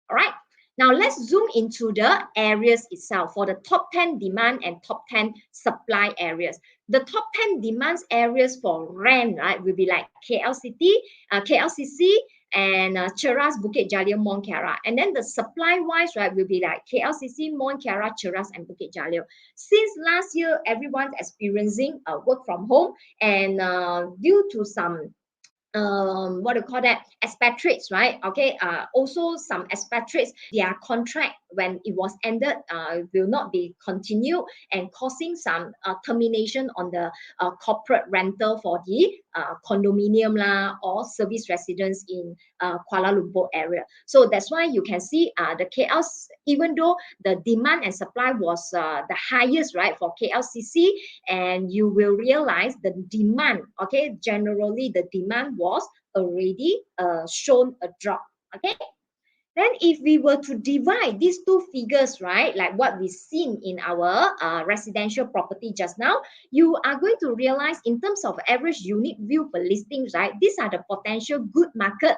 All right. Now let's zoom into the areas itself for the top 10 demand and top 10 supply areas. The top 10 demands areas for rent, right, will be like KL City, KLCC, and Cheras, Bukit Jalil, Mont Kiara. And then the supply wise, right, will be like KLCC, Mont Kiara, Cheras, and Bukit Jalil. Since last year, everyone's experiencing work from home, and due to some what do you call that, expatriates, right? Okay, also some expatriates, their contract when it was ended will not be continued, and causing some termination on the corporate rental for the condominium lah or service residence in Kuala Lumpur area. So that's why you can see the KL, even though the demand and supply was the highest, right, for KLCC, and you will realize the demand, okay, generally the demand was already shown a drop. Okay, then if we were to divide these two figures, right, like what we've seen in our residential property just now, you are going to realize in terms of average unit view per listings, right, these are the potential good market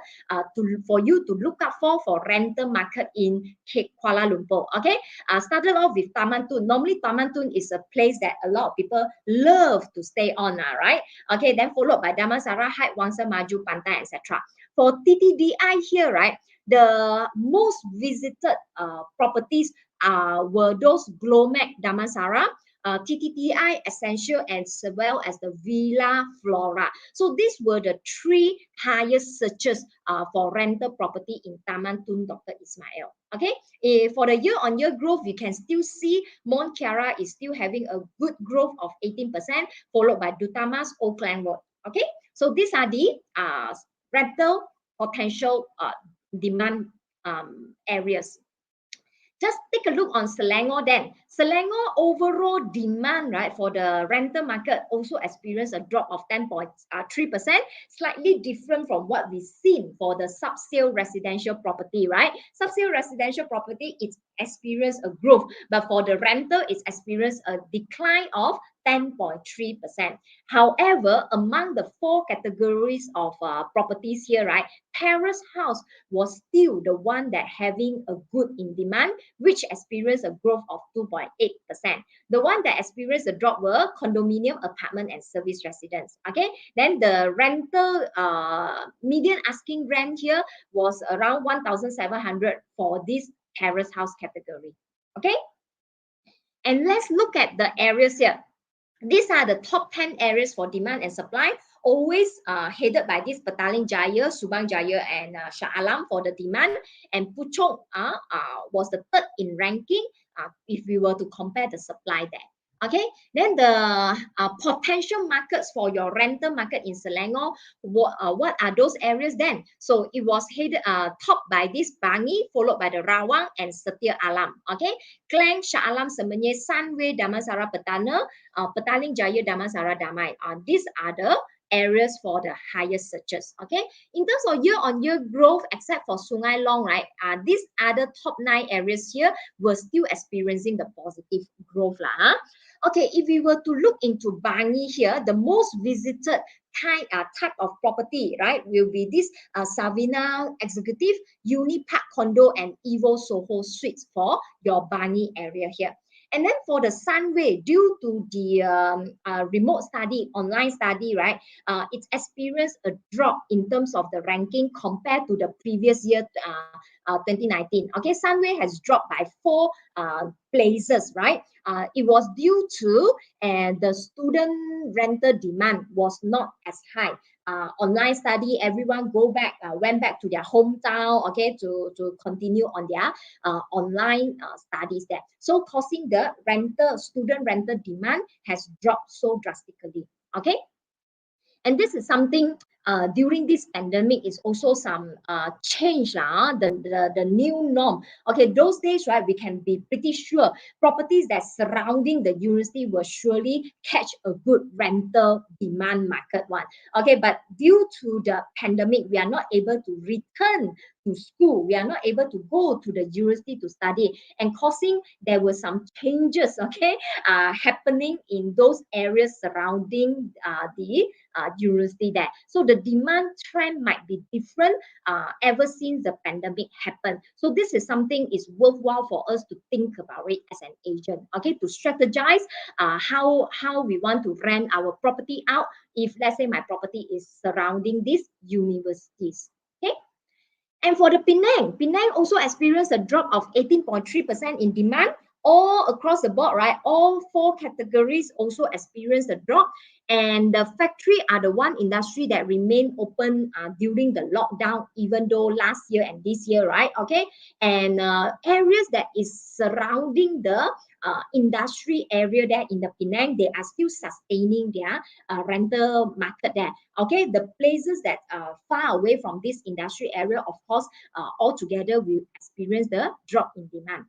for you to look up for rental market in Kuala Lumpur. Okay, started off with Taman Tun. Normally Taman Tun is a place that a lot of people love to stay on, right? Okay, then followed by Damansara, Hyde, Wangsa, Maju, Pantai, etc. For TTDI here, right, the most visited properties were those Glomac Damansara, TTTI Essential, as well as the Villa Flora. So these were the three highest searches for rental property in Taman Tun Dr. Ismail. Okay, for the year-on-year growth, you can still see Mont Kiara is still having a good growth of 18%, followed by Dutamas, Oakland Road. Okay, so these are the rental potential demand areas. Just take a look on Selangor then. Selangor overall demand, right, for the rental market also experienced a drop of 10.3%, slightly different from what we've seen for the sub-sale residential property, right? Sub-sale residential property, it's experienced a growth, but for the rental, it's experienced a decline of 10.3%. However, among the four categories of properties here, right, terrace house was still the one that having a good in demand, which experienced a growth of 2.8%. The one that experienced a drop were condominium, apartment, and service residence. Okay, then the rental median asking rent here was around 1,700 for this terrace house category. Okay, and let's look at the areas here. These are the top 10 areas for demand and supply, always headed by this Petaling Jaya, Subang Jaya, and Shah Alam for the demand. And Puchong was the third in ranking if we were to compare the supply there. Okay, then the potential markets for your rental market in Selangor, what are those areas then? So it was headed top by this Bangi, followed by the Rawang and Setia Alam. Okay, Klang, Shah Alam, Semenyih, Sunway, Damansara Petana, Petaling Jaya, Damansara Damai. These are the areas for the highest searches. Okay, in terms of year-on-year growth, except for Sungai Long, right, these other top 9 areas here were still experiencing the positive growth lah. Okay, if we were to look into Bangi here, the most visited type of property, right, will be this Savina Executive, Uni Park Condo, and Evo Soho Suites for your Bangi area here. And then for the Sunway, due to the remote study, online study, right, it's experienced a drop in terms of the ranking compared to the previous year, 2019. Okay, Sunway has dropped by 4 places, right? It was due to the student rental demand was not as high. Online study, everyone went back to their hometown, okay, to continue on their online studies there. So causing the student rental demand has dropped so drastically. Okay, and this is something during this pandemic is also some change the new norm. Okay, those days, right, we can be pretty sure properties that surrounding the university will surely catch a good rental demand market one. Okay, but due to the pandemic, we are not able to return to school, we are not able to go to the university to study, and causing there were some changes, okay, happening in those areas surrounding the university there. So the demand trend might be different ever since the pandemic happened. So this is something is worthwhile for us to think about it as an agent, okay, to strategize how we want to rent our property out if, let's say, my property is surrounding these universities. Okay. And for the Penang also experienced a drop of 18.3% in demand all across the board, right? All 4 categories also experienced a drop. And the factory are the one industry that remained open during the lockdown, even though last year and this year, right? Okay. And areas that is surrounding the industry area there in the Penang, they are still sustaining their rental market there. Okay, the places that are far away from this industry area, of course, altogether will experience the drop in demand.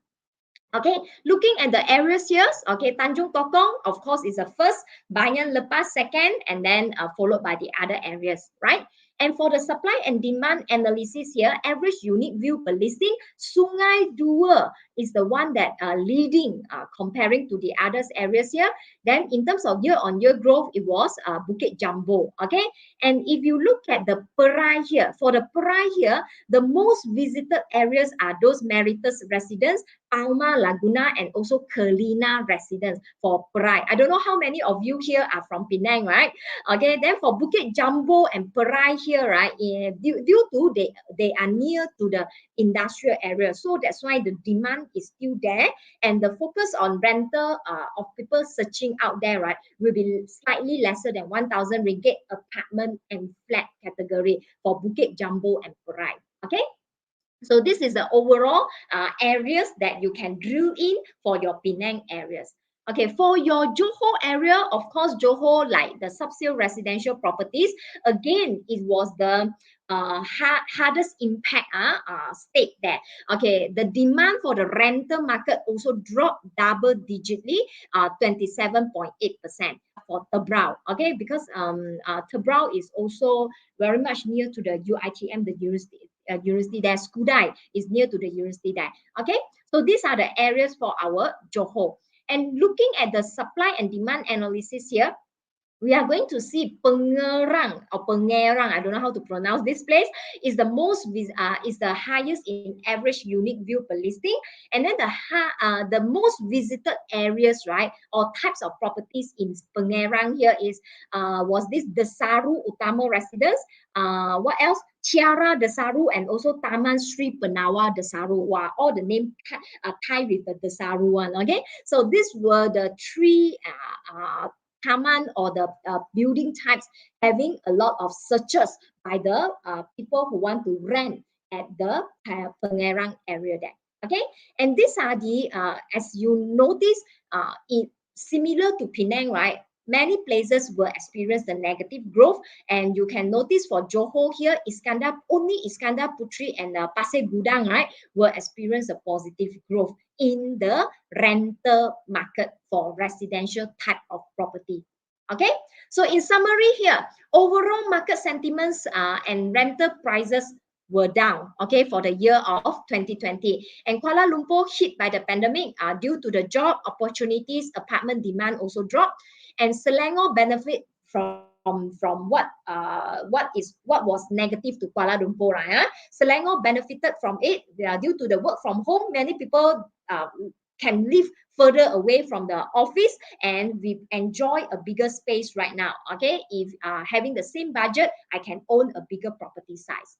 Okay, looking at the areas here, okay, Tanjung Tokong, of course, is the first, Banyan Lepas second, and then followed by the other areas, right? And for the supply and demand analysis here, average unique view per listing, Sungai Dua is the one that leading comparing to the others areas here. Then in terms of year-on-year growth, it was Bukit Jambu, okay? And if you look at the Perai here, for the Perai here, the most visited areas are those Meritus residents, Palma, Laguna, and also Kelina residents for Perai. I don't know how many of you here are from Penang, right? Okay, then for Bukit Jambu and Perai here, right, due to they are near to the industrial area, so that's why the demand is still there, and the focus on rental of people searching out there, right, will be slightly lesser than 1,000 ringgit apartment and flat category for Bukit Jambu and Perai. Okay. So this is the overall areas that you can drill in for your Penang areas. Okay, for your Johor area, of course, Johor, like the sub-sale residential properties, again, it was the hardest impact state there. Okay, the demand for the rental market also dropped double-digitly, 27.8% for Tebrau. Okay, because Tebrau is also very much near to the UITM, the university there. Skudai is near to the university there. Okay, so these are the areas for our Johor. And looking at the supply and demand analysis here, we are going to see Pengerang or Pengerang, I don't know how to pronounce this place, is the is the highest in average unique view per listing. And then the most visited areas, right, or types of properties in Pengerang here was this Desaru Utama residence. What else? Tiara Desaru and also Taman Sri Penawa Desaru. Wow, all the name tie with the Desaru one. Okay, so these were the three taman or the building types having a lot of searches by the people who want to rent at the Pengerang area there. Okay, and these are the as you notice, similar to Penang, right? Many places will experience the negative growth, and you can notice for Johor here, only Iskandar Putri and Pasir Gudang, right, will experience a positive growth in the rental market for residential type of property. Okay, so in summary here, overall market sentiments and rental prices were down, okay, for the year of 2020. And Kuala Lumpur hit by the pandemic due to the job opportunities, apartment demand also dropped, and Selangor benefit from what was negative to Kuala Lumpur. Selangor benefited from it due to the work from home. Many people can live further away from the office, and we enjoy a bigger space right now. Okay, if having the same budget, I can own a bigger property size,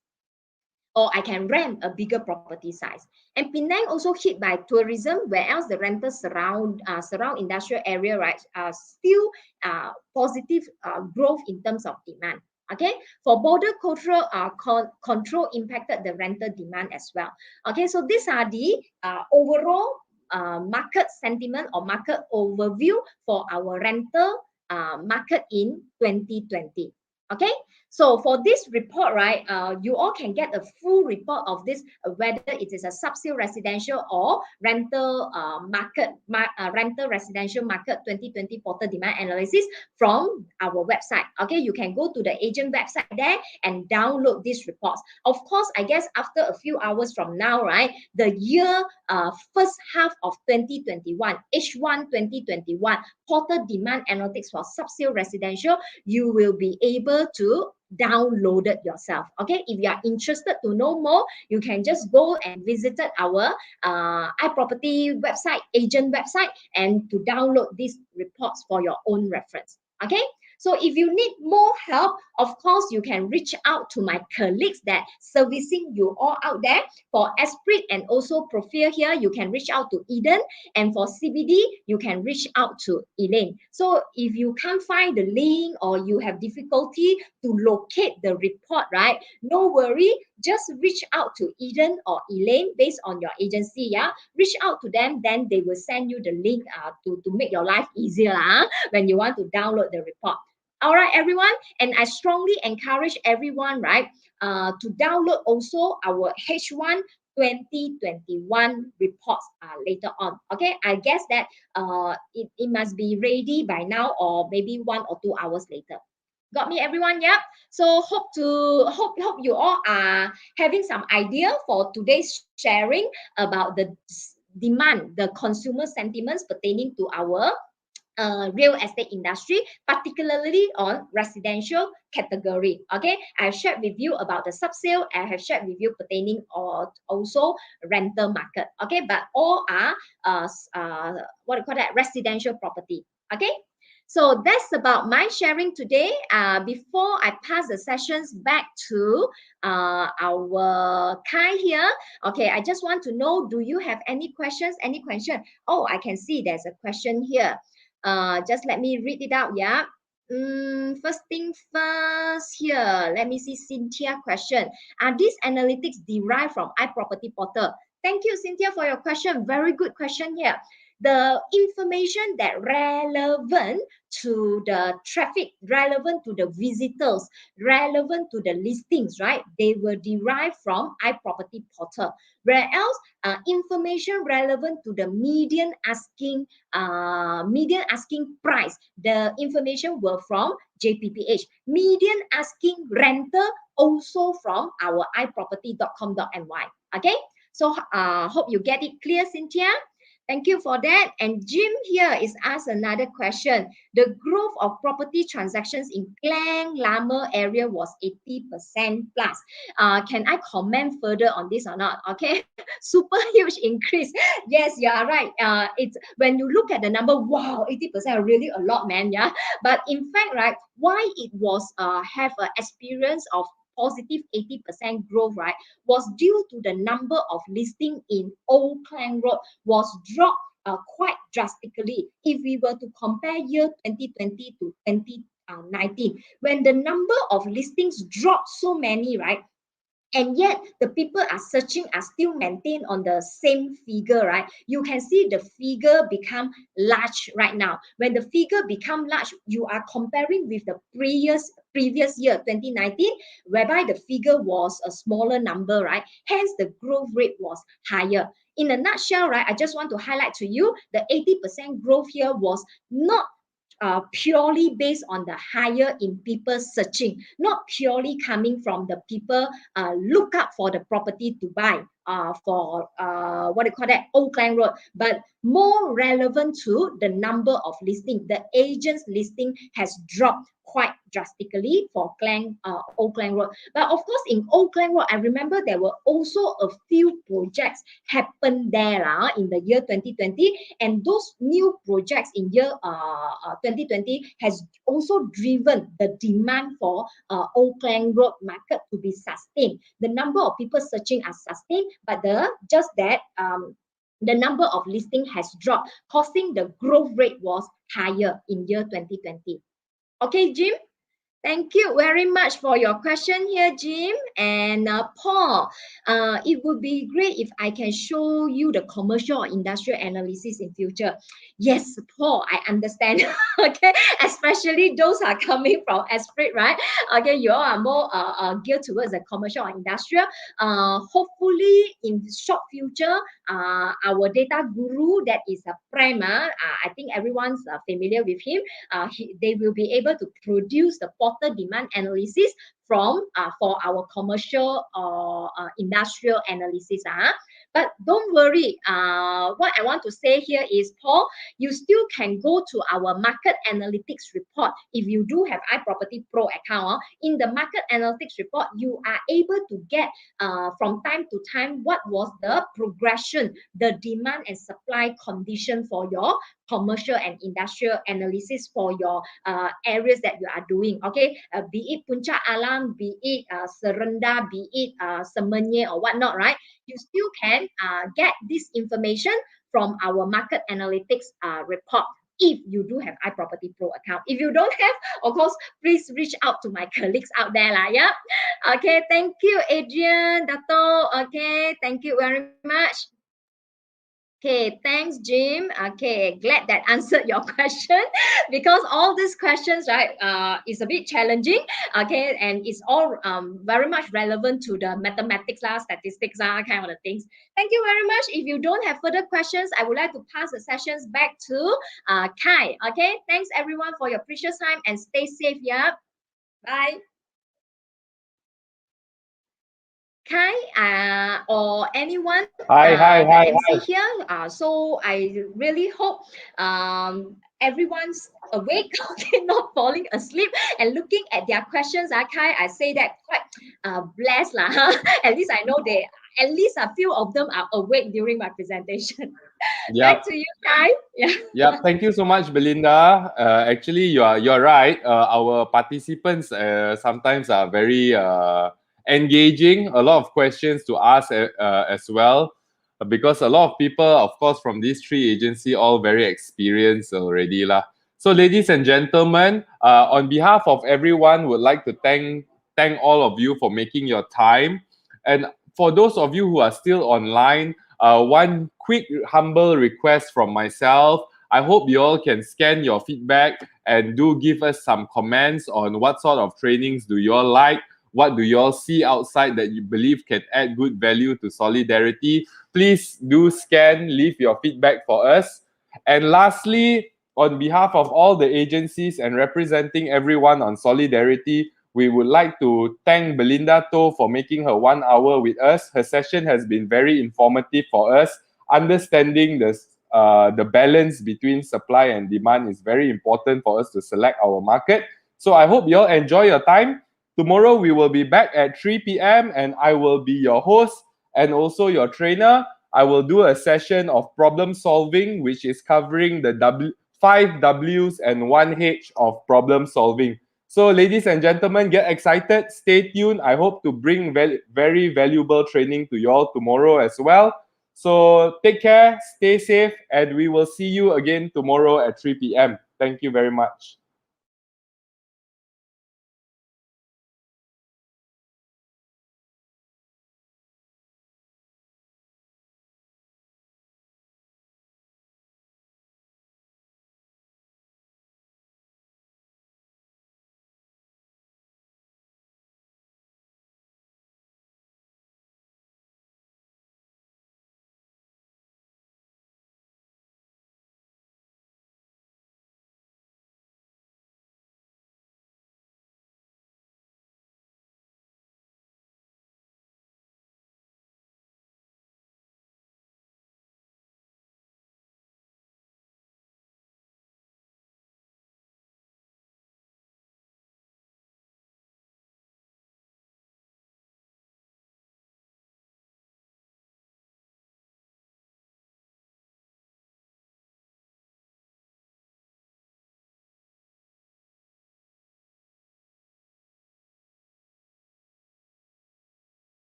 or I can rent a bigger property size. And Penang also hit by tourism, whereas the rentals surround industrial area, right, still positive growth in terms of demand. Okay, for border control impacted the rental demand as well. Okay, so these are the overall market sentiment or market overview for our rental market in 2020. Okay, so for this report, right, you all can get a full report of this, whether it is a sub-sale residential or rental rental residential market 2020 portal demand analysis from our website. Okay, you can go to the agent website there and download these reports. Of course, I guess after a few hours from now, right, the year first half of 2021, H1 2021 portal demand analytics for sub-sale residential, you will be able to download it yourself. Okay, if you are interested to know more, you can just go and visit our iProperty website, agent website, and to download these reports for your own reference. Okay, so if you need more help, of course, you can reach out to my colleagues that servicing you all out there. For Esprit and also Profil here, you can reach out to Eden, and for CBD, you can reach out to Elaine. So if you can't find the link or you have difficulty to locate the report, right, no worry, just reach out to Eden or Elaine based on your agency. Yeah, reach out to them, then they will send you the link to make your life easier when you want to download the report. All right, everyone, and I strongly encourage everyone, right, to download also our H1 2021 reports later on. Okay, I guess that it must be ready by now, or maybe 1 or 2 hours later. Got me, everyone? Yeah. So hope you all are having some idea for today's sharing about the demand, the consumer sentiments pertaining to our real estate industry, particularly on residential category. Okay, I have shared with you about the sub-sale. I have shared with you pertaining or also rental market. Okay, but all are what do you call that, residential property. Okay. So that's about my sharing today. Before I pass the sessions back to our Kai here, okay, I just want to know, do you have any questions? Any question? Oh, I can see there's a question here. Just let me read it out. Yeah. First thing first here. Let me see Cynthia question. Are these analytics derived from iProperty Portal? Thank you, Cynthia, for your question. Very good question here. The information that relevant to the traffic, relevant to the visitors, relevant to the listings, right? They were derived from iProperty Portal. Whereas information relevant to the median asking price, the information were from JPPH. Median asking rental also from our iProperty.com.my. Okay, so hope you get it clear, Cynthia. Thank you for that. And Jim here is asked another question. The growth of property transactions in Klang Lama area was 80% plus. Can I comment further on this or not? Okay, super huge increase. Yes, you are right. It's when you look at the number, wow, 80% really a lot, man. Yeah, but in fact, right, why it was have an experience of positive 80% growth, right, was due to the number of listing in Old Klang Road was dropped quite drastically. If we were to compare year 2020 to 2019, when the number of listings dropped so many, right, and yet the people are searching are still maintained on the same figure, right? You can see the figure become large right now. When the figure become large, you are comparing with the previous year 2019, whereby the figure was a smaller number, right? Hence the growth rate was higher. In a nutshell, right, I just want to highlight to you the 80% growth here was not purely based on the higher in people searching, not purely coming from the people look up for the property to buy for what do you call that, Old Klang Road, but more relevant to the number of listing. The agents listing has dropped quite drastically for Old Klang Road. But of course, in Old Klang Road, I remember there were also a few projects happened there in the year 2020, and those new projects in year 2020 has also driven the demand for Old Klang Road market to be sustained. The number of people searching are sustained, but the number of listing has dropped, causing the growth rate was higher in year 2020. Okay, Jim? Thank you very much for your question here, Jim. And Paul, it would be great if I can show you the commercial or industrial analysis in future. Yes, Paul, I understand. Okay, especially those are coming from Esprit, right? Okay, you all are more geared towards the commercial or industrial. Hopefully, in the short future, our data guru, that is a Prem, I think everyone's familiar with him. They will be able to produce the portal demand analysis from for our commercial or industrial analysis. But don't worry. What I want to say here is, Paul, you still can go to our market analytics report. If you do have iProperty Pro account, in the market analytics report, you are able to get from time to time what was the progression, the demand and supply condition for your commercial and industrial analysis for your areas that you are doing. Okay, be it Puncak Alam, be it Serenda, be it Semenyih or whatnot, right? You still can get this information from our market analytics report if you do have iProperty Pro account. If you don't have, of course, please reach out to my colleagues out there. Yeah. Okay, thank you, Adrian, Dato. Okay, thank you very much. Okay, thanks, Jim. Okay, glad that answered your question because all these questions, right, is a bit challenging. Okay, and it's all very much relevant to the mathematics, statistics, kind of the things. Thank you very much. If you don't have further questions, I would like to pass the sessions back to Kai. Okay, thanks everyone for your precious time and stay safe. Yeah, bye. Kai, or anyone Hi, hi, the hi, MC hi. here. So I really hope everyone's awake, okay, not falling asleep and looking at their questions. Kai, I say that quite blessed lah. At least I know at least a few of them are awake during my presentation. Yep. Back to you, Kai. Yeah. Yep. Thank you so much, Belinda. Actually, you're right. Our participants sometimes are very engaging. A lot of questions to ask as well, because a lot of people, of course, from these three agency, all very experienced already lah. So, ladies and gentlemen, on behalf of everyone, would like to thank all of you for making your time, and for those of you who are still online, one quick humble request from myself. I hope you all can scan your feedback and do give us some comments on what sort of trainings do you all like, what do you all see outside that you believe can add good value to Solidarity. Please do scan, leave your feedback for us. And lastly, on behalf of all the agencies and representing everyone on Solidarity, we would like to thank Belinda To for making her 1 hour with us. Her session has been very informative for us. Understanding the balance between supply and demand is very important for us to select our market. So I hope you all enjoy your time. Tomorrow we will be back at 3 p.m. and I will be your host and also your trainer. I will do a session of problem solving, which is covering the 5 Ws and 1 H of problem solving. So, ladies and gentlemen, get excited. Stay tuned. I hope to bring very valuable training to you all tomorrow as well. So, take care, stay safe, and we will see you again tomorrow at 3 p.m. Thank you very much.